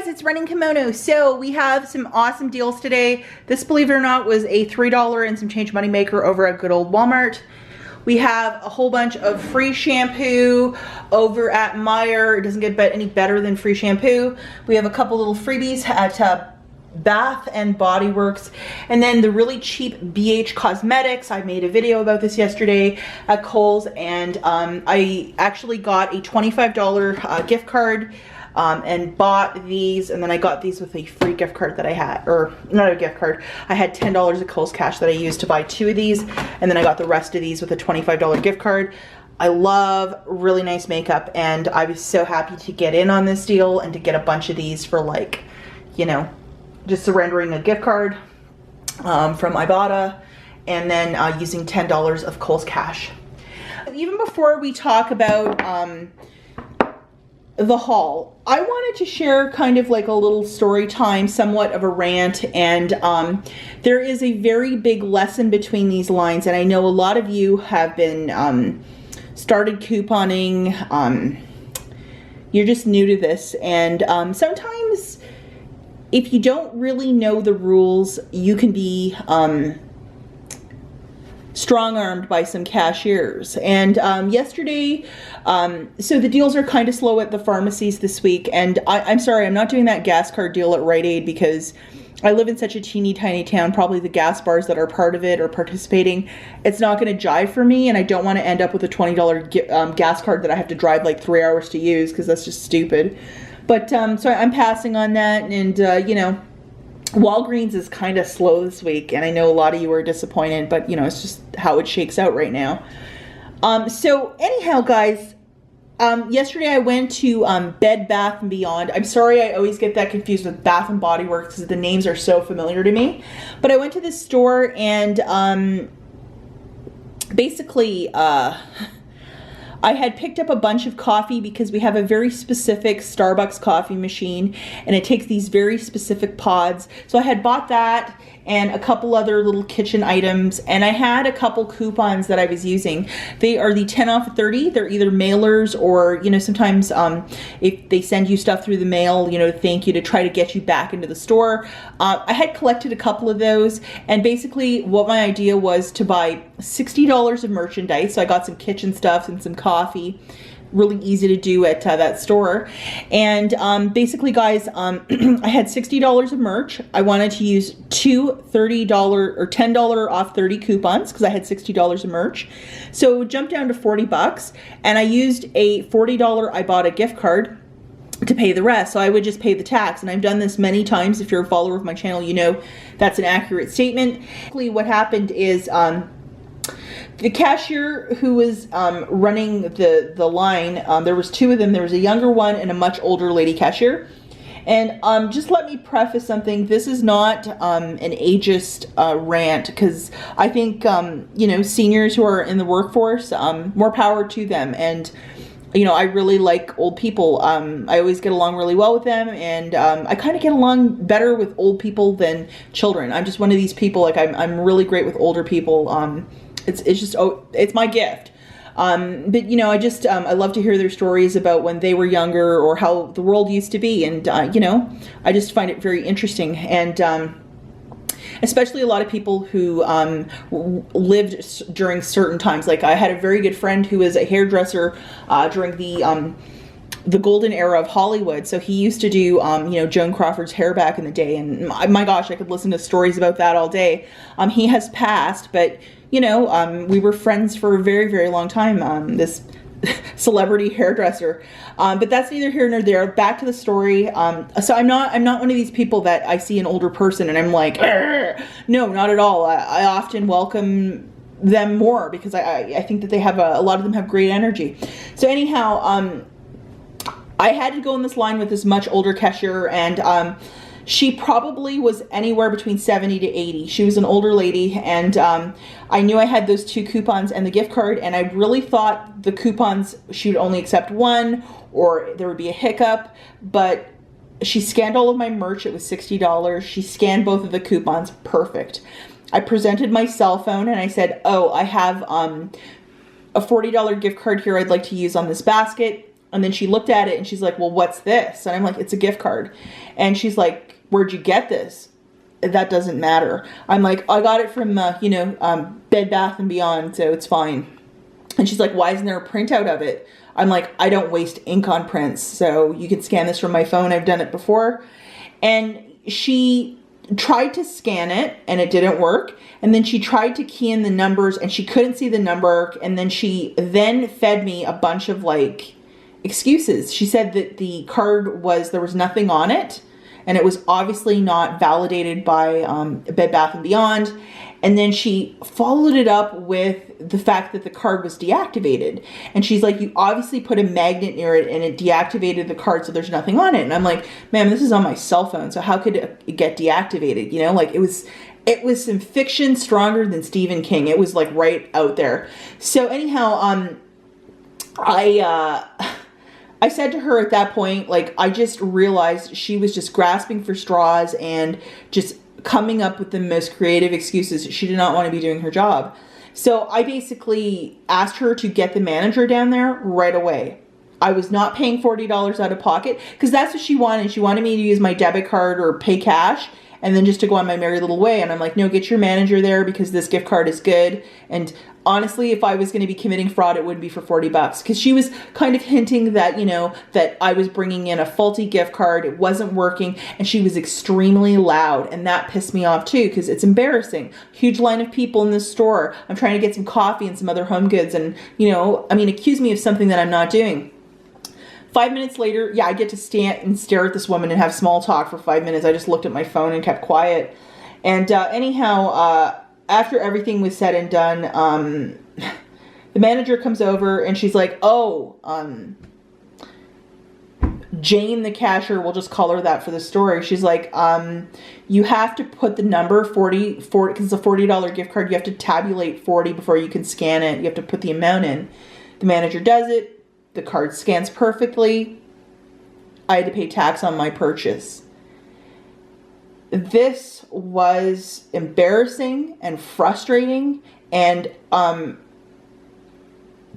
it's Running Kimono. So we have some awesome deals today. This, believe it or not, was a $3 and some change money maker over at good old Walmart. We have a whole bunch of free shampoo over at Meijer. It doesn't get any better than free shampoo. We have a couple little freebies at Bath and Body Works, and then the really cheap BH Cosmetics. I made a video about this yesterday at Kohl's, and I actually got a $25 gift card and bought these, and then I got these with a free gift card that I had, or not a gift card. I had $10 of Kohl's cash that I used to buy 2 of these, and then I got the rest of these with a $25 gift card. I love really nice makeup, and I was so happy to get in on this deal and to get a bunch of these for, like, you know, just surrendering a gift card from Ibotta, and then using $10 of Kohl's cash. Even before we talk about the haul, I wanted to share kind of like a little story time, somewhat of a rant, and there is a very big lesson between these lines, and I know a lot of you have been started couponing. You're just new to this, and sometimes if you don't really know the rules, you can be strong-armed by some cashiers. And yesterday, so the deals are kind of slow at the pharmacies this week, and I'm sorry, I'm not doing that gas card deal at Rite Aid because I live in such a teeny tiny town. Probably the gas bars that are part of it or participating, it's not going to jive for me, and I don't want to end up with a $20 gas card that I have to drive like 3 hours to use, because that's just stupid. But so I'm passing on that, and you know, Walgreens is kind of slow this week, and I know a lot of you are disappointed, but you know, it's just how it shakes out right now. So anyhow, guys, yesterday I went to Bed Bath & Beyond. I'm sorry, I always get that confused with Bath and Body Works because the names are so familiar to me. But I went to this store, and basically I had picked up a bunch of coffee because we have a very specific Starbucks coffee machine, and it takes these very specific pods. So I had bought that and a couple other little kitchen items, and I had a couple coupons that I was using. They are the 10 off of 30. They're either mailers or, you know, sometimes if they send you stuff through the mail, you know, thank you, to try to get you back into the store. I had collected a couple of those, and basically what my idea was to buy $60 of merchandise. So I got some kitchen stuff and some coffee. Really easy to do at that store. And basically, guys, I had $60 of merch. I wanted to use 2 $30 or $10 off 30 coupons because I had $60 of merch. So it would jump down to 40 bucks, and I used a $40 Ibotta gift card to pay the rest. So I would just pay the tax, and I've done this many times. If you're a follower of my channel, you know that's an accurate statement. Basically, what happened is the cashier who was running the line, there was 2 of them. There was a younger one and a much older lady cashier. And just let me preface something. This is not an ageist rant, because I think, you know, seniors who are in the workforce, more power to them. And, you know, I really like old people. I always get along really well with them, and I kind of get along better with old people than children. I'm just one of these people, like I'm really great with older people. It's just, it's my gift. But you know, I just, I love to hear their stories about when they were younger or how the world used to be. And, you know, I just find it very interesting. And, especially a lot of people who, lived during certain times. Like I had a very good friend who was a hairdresser, during the golden era of Hollywood. So he used to do, you know, Joan Crawford's hair back in the day. And my gosh, I could listen to stories about that all day. He has passed, but you know, we were friends for a very, very long time, this celebrity hairdresser. But that's neither here nor there. Back to the story. So I'm not one of these people that I see an older person and I'm like, "Arr!" No, not at all. I often welcome them more because I think that they have a lot of them have great energy. So anyhow, I had to go in this line with this much older cashier, and she probably was anywhere between 70 to 80. She was an older lady, and I knew I had those 2 coupons and the gift card, and I really thought the coupons, she would only accept one or there would be a hiccup, but she scanned all of my merch. It was $60. She scanned both of the coupons. Perfect. I presented my cell phone and I said, oh, I have a $40 gift card here I'd like to use on this basket. And then she looked at it and she's like, well, what's this? And I'm like, it's a gift card. And she's like, where'd you get this? That doesn't matter. I'm like, I got it from, Bed Bath & Beyond, so it's fine. And she's like, why isn't there a printout of it? I'm like, I don't waste ink on prints, so you can scan this from my phone. I've done it before. And she tried to scan it and it didn't work. And then she tried to key in the numbers and she couldn't see the number. And then she fed me a bunch of like excuses. She said that the card there was nothing on it. And it was obviously not validated by Bed Bath & Beyond. And then she followed it up with the fact that the card was deactivated. And she's like, you obviously put a magnet near it and it deactivated the card, so there's nothing on it. And I'm like, ma'am, this is on my cell phone, so how could it get deactivated? You know, like it was some fiction stronger than Stephen King. It was like right out there. So anyhow, I said to her at that point, like, I just realized she was just grasping for straws and just coming up with the most creative excuses. She did not want to be doing her job. So I basically asked her to get the manager down there right away. I was not paying $40 out of pocket because that's what she wanted. She wanted me to use my debit card or pay cash and then just to go on my merry little way. And I'm like, no, get your manager there because this gift card is good. And honestly, if I was going to be committing fraud, it would be for $40 because she was kind of hinting that, you know, that I was bringing in a faulty gift card. It wasn't working. And she was extremely loud. And that pissed me off too because it's embarrassing. Huge line of people in this store. I'm trying to get some coffee and some other home goods and, you know, I mean, accuse me of something that I'm not doing. 5 minutes later, yeah, I get to stand and stare at this woman and have small talk for 5 minutes. I just looked at my phone and kept quiet. And after everything was said and done, the manager comes over and she's like, oh, Jane, the cashier, we'll just call her that for the story. She's like, you have to put the number 40, because it's a $40 gift card. You have to tabulate 40 before you can scan it. You have to put the amount in. The manager does it. The card scans perfectly. I had to pay tax on my purchase. This was embarrassing and frustrating. And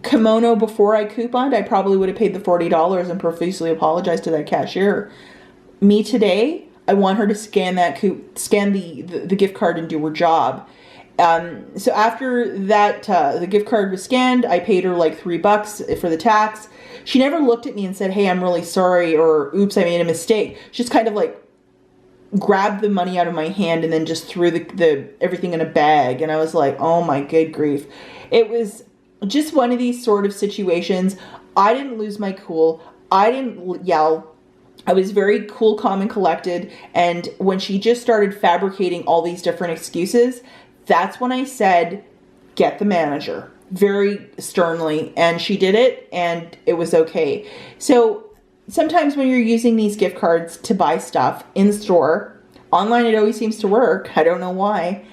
Kimono, before I couponed, I probably would have paid the $40 and profusely apologized to that cashier. Me today, I want her to scan the gift card and do her job. So after that, the gift card was scanned, I paid her like $3 for the tax. She never looked at me and said, hey, I'm really sorry, or oops, I made a mistake. She just kind of like grabbed the money out of my hand and then just threw the everything in a bag. And I was like, oh my good grief. It was just one of these sort of situations. I didn't lose my cool. I didn't yell. I was very cool, calm, and collected. And when she just started fabricating all these different excuses, that's when I said, get the manager, very sternly. And she did it and it was okay. So sometimes when you're using these gift cards to buy stuff in store, online it always seems to work. I don't know why.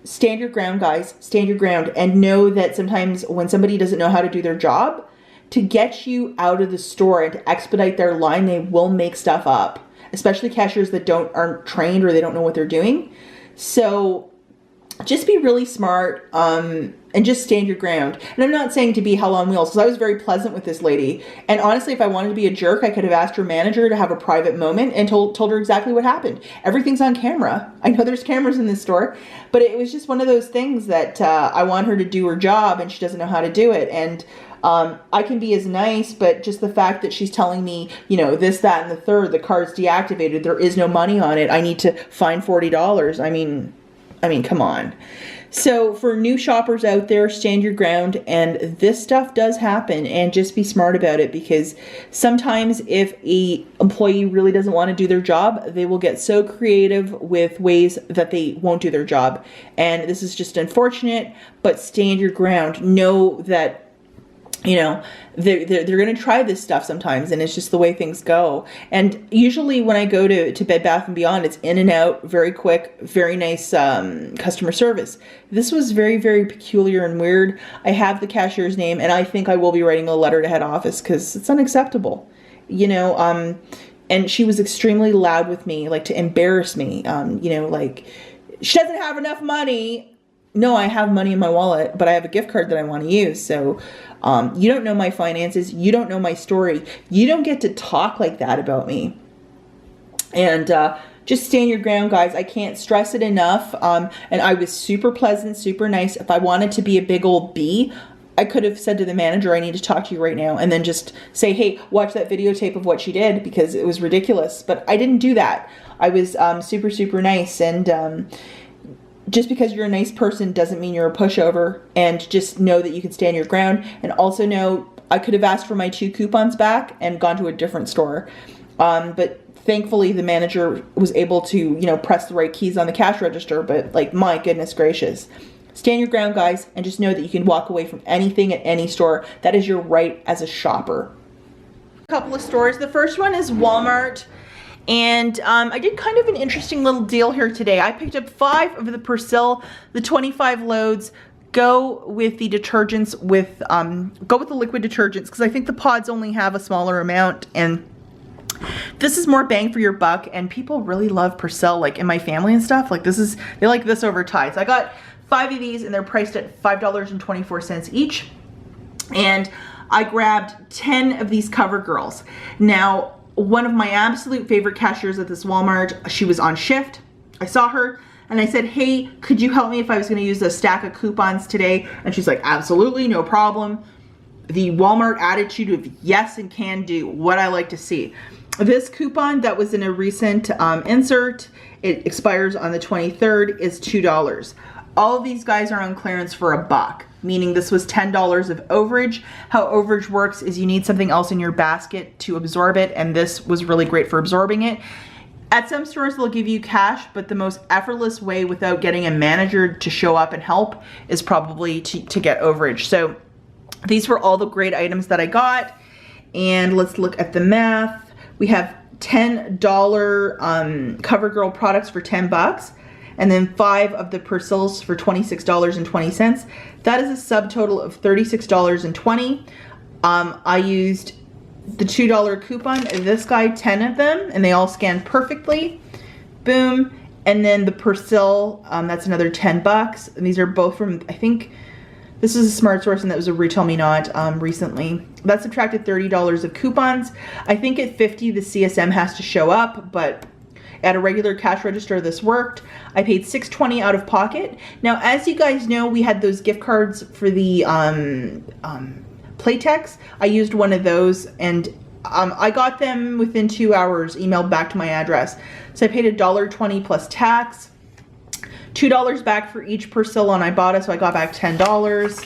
Stand your ground, guys. Stand your ground and know that sometimes when somebody doesn't know how to do their job, to get you out of the store and to expedite their line, they will make stuff up. Especially cashiers that aren't trained or they don't know what they're doing. So just be really smart and just stand your ground. And I'm not saying to be hell on wheels because I was very pleasant with this lady. And honestly, if I wanted to be a jerk, I could have asked her manager to have a private moment and told her exactly what happened. Everything's on camera. I know there's cameras in this store, but it was just one of those things that I want her to do her job and she doesn't know how to do it. And I can be as nice, but just the fact that she's telling me, you know, this, that, and the third, the card's deactivated, there is no money on it, I need to find $40. I mean, come on. So for new shoppers out there, stand your ground, and this stuff does happen, and just be smart about it, because sometimes if a employee really doesn't want to do their job, they will get so creative with ways that they won't do their job. And this is just unfortunate, but stand your ground. Know that, you know, they're going to try this stuff sometimes, and it's just the way things go. And usually when I go to Bed Bath & Beyond, it's in and out, very quick, very nice customer service. This was very, very peculiar and weird. I have the cashier's name, and I think I will be writing a letter to head office because it's unacceptable. You know, and she was extremely loud with me, like to embarrass me. You know, like, she doesn't have enough money. no, I have money in my wallet, but I have a gift card that I want to use. So you don't know my finances. You don't know my story. You don't get to talk like that about me. And just stand your ground, guys. I can't stress it enough. And I was super pleasant, super nice. If I wanted to be a big old B, I could have said to the manager, I need to talk to you right now. And then just say, hey, watch that videotape of what she did, because it was ridiculous. But I didn't do that. I was super, super nice. And just because you're a nice person doesn't mean you're a pushover. And just know that you can stand your ground. And also know I could have asked for my 2 coupons back and gone to a different store. But thankfully the manager was able to, you know, press the right keys on the cash register. But like, my goodness gracious. Stand your ground, guys, and just know that you can walk away from anything at any store. That is your right as a shopper. A couple of stores. The first one is Walmart. And I did kind of an interesting little deal here today. I picked up 5 of the Persil, the 25 loads. Go with the detergents with, go with the liquid detergents, because I think the pods only have a smaller amount, and this is more bang for your buck. And people really love Persil, like in my family and stuff. Like they like this over Tide. So I got 5 of these, and they're priced at $5.24 each. And I grabbed 10 of these CoverGirls. Now, one of my absolute favorite cashiers at this Walmart, she was on shift. I saw her and I said, hey, could you help me if I was going to use a stack of coupons today? And she's like, absolutely, no problem. The Walmart attitude of yes and can do, what I like to see. This coupon that was in a recent insert, it expires on the 23rd, is $2. All of these guys are on clearance for $1, meaning this was $10 of overage. How overage works is you need something else in your basket to absorb it, and this was really great for absorbing it. At some stores, they'll give you cash, but the most effortless way without getting a manager to show up and help is probably to get overage. So these were all the great items that I got. And let's look at the math. We have $10 CoverGirl products for $10. And then 5 of the Persils for $26.20. That is a subtotal of $36.20. I used the $2 coupon. This guy, 10 of them, and they all scanned perfectly. Boom. And then the Persil, that's another $10. And these are both from, I think, this is a Smart Source, and that was a Retail Me Not recently. That subtracted $30 of coupons. I think at 50, the CSM has to show up, but at a regular cash register, this worked. I paid $6.20 out of pocket. Now, as you guys know, we had those gift cards for the Playtex. I used one of those, and I got them within 2 hours, emailed back to my address. So I paid $1.20 plus tax, $2 back for each Persil on Ibotta, so I got back $10.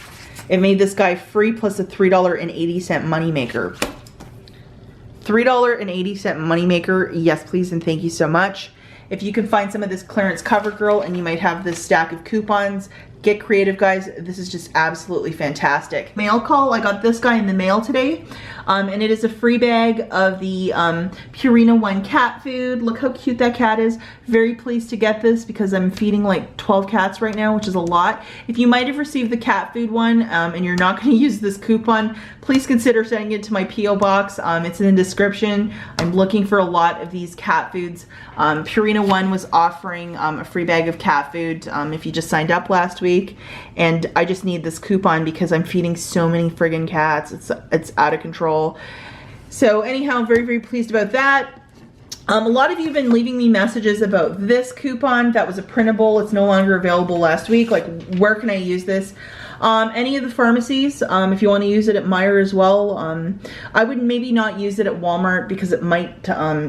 It made this guy free plus a $3.80 moneymaker. $3.80 moneymaker, yes please and thank you so much. If you can find some of this clearance CoverGirl and you might have this stack of coupons, get creative, guys. This is just absolutely fantastic. Mail call, I got this guy in the mail today. And it is a free bag of the Purina One cat food. Look how cute that cat is. Very pleased to get this because I'm feeding like 12 cats right now, which is a lot. If you might have received the cat food one and you're not going to use this coupon, please consider sending it to my P.O. box. It's in the description. I'm looking for a lot of these cat foods. Purina One was offering a free bag of cat food if you just signed up last week. And I just need this coupon because I'm feeding so many friggin' cats. It's out of control. So anyhow, very, very pleased about that. A lot of you have been leaving me messages about this coupon that was a printable. It's no longer available last week. Like, where can I use this? Any of the pharmacies, if you want to use it at Meijer as well. I would maybe not use it at Walmart because it might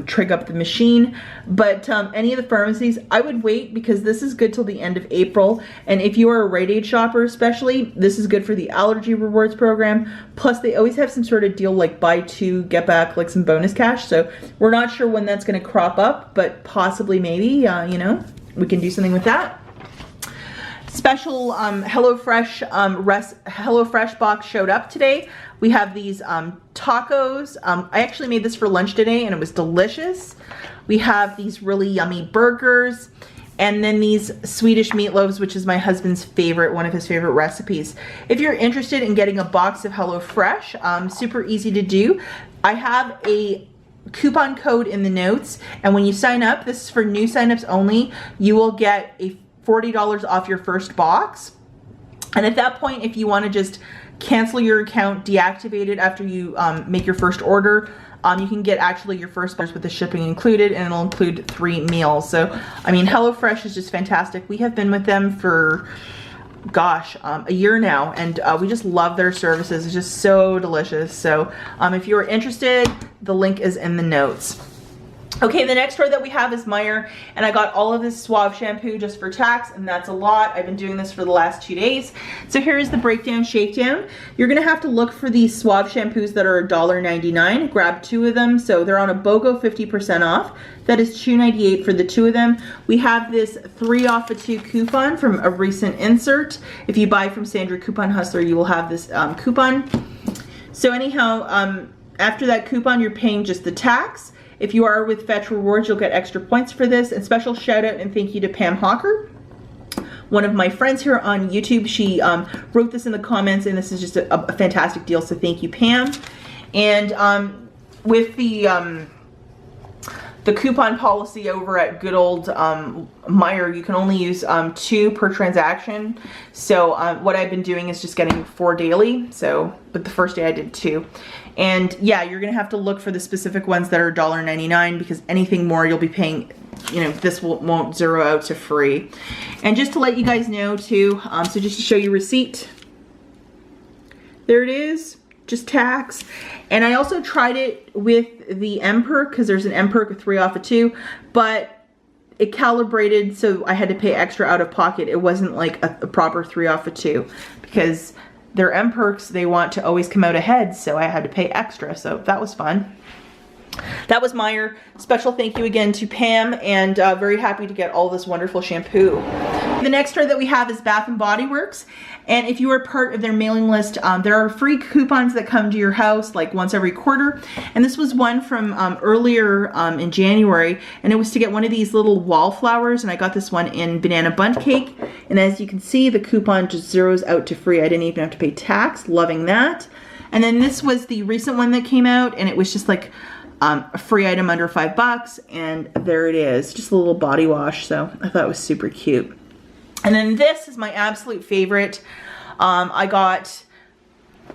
trig up the machine, but any of the pharmacies, I would wait because this is good till the end of April. And if you are a Rite Aid shopper especially, this is good for the allergy rewards program. Plus they always have some sort of deal like buy 2, get back like some bonus cash. So we're not sure when that's going to crop up, but possibly maybe, you know, we can do something with that. Special HelloFresh HelloFresh box showed up today. We have these tacos. I actually made this for lunch today and it was delicious. We have these really yummy burgers and then these Swedish meatloaves, which is my husband's favorite, one of his favorite recipes. If you're interested in getting a box of HelloFresh, super easy to do. I have a coupon code in the notes, and when you sign up, this is for new signups only, you will get a $40 off your first box. And at that point, if you want to just cancel your account, deactivate it after you make your first order, you can get actually your first box with the shipping included, and it'll include 3 meals. So, I mean, HelloFresh is just fantastic. We have been with them for, gosh, a year now, and we just love their services. It's just so delicious. So if you're interested, the link is in the notes. Okay, the next store that we have is Meijer, and I got all of this Suave shampoo just for tax, and that's a lot. I've been doing this for the last 2 days. So here is the breakdown shakedown. You're gonna have to look for these Suave shampoos that are $1.99. Grab 2 of them. So they're on a BOGO 50% off. That is $2.98 for the 2 of them. We have this 3 off of 2 coupon from a recent insert. If you buy from Sandra Coupon Hustler, you will have this coupon. So anyhow, after that coupon, you're paying just the tax. If you are with Fetch Rewards, you'll get extra points for this. And special shout out and thank you to Pam Hawker, one of my friends here on YouTube. She wrote this in the comments, and this is just a fantastic deal, so thank you, Pam. And with the coupon policy over at good old Meijer, you can only use 2 per transaction. So what I've been doing is just getting 4 daily. So, but the first day I did 2. And yeah, you're gonna have to look for the specific ones that are $1.99, because anything more you'll be paying, you know, this won't zero out to free. And just to let you guys know too, so just to show you receipt, there it is, just tax. And I also tried it with the M-Perk, because there's an M-Perk 3 off of 2, but it calibrated, so I had to pay extra out of pocket. It wasn't like a proper 3 off of 2, because their M-Perks, they want to always come out ahead, so I had to pay extra, so that was fun. That was Meijer. Special thank you again to Pam, and very happy to get all this wonderful shampoo. The next store that we have is Bath & Body Works, and if you are part of their mailing list, there are free coupons that come to your house like once every quarter. And this was one from earlier in January, and it was to get one of these little wallflowers, and I got this one in banana bundt cake. And as you can see, the coupon just zeroes out to free. I didn't even have to pay tax. Loving that. And then this was the recent one that came out, and it was just like a free item under $5, and there it is, just a little body wash. So I thought it was super cute. And then this is my absolute favorite. I got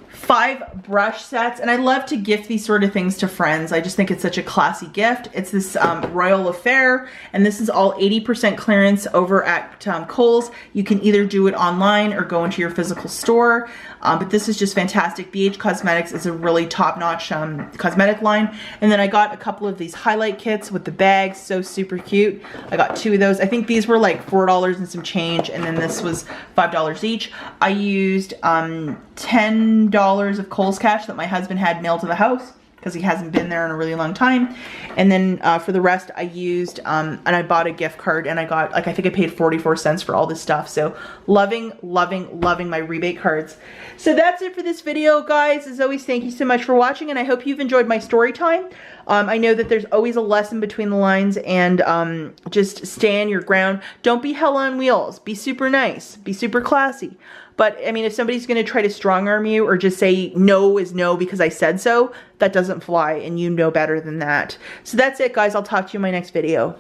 5 brush sets, and I love to gift these sort of things to friends. I just think it's such a classy gift. It's this Royal Affair, and this is all 80% clearance over at Kohl's. You can either do it online or go into your physical store, but this is just fantastic. BH Cosmetics is a really top-notch cosmetic line. And then I got a couple of these highlight kits with the bags, so super cute. I got 2 of those. I think these were like $4 and some change, and then this was $5 each. I used $10 of Kohl's cash that my husband had mailed to the house, because he hasn't been there in a really long time. And then for the rest, I used, and I bought a gift card, and I got, like, I think I paid 44 cents for all this stuff. So loving, loving, loving my rebate cards. So that's it for this video, guys. As always, thank you so much for watching, and I hope you've enjoyed my story time. I know that there's always a lesson between the lines, and just stand your ground. Don't be hell on wheels. Be super nice. Be super classy. But, I mean, if somebody's going to try to strong-arm you or just say no is no because I said so, that doesn't fly, and you know better than that. So that's it, guys. I'll talk to you in my next video.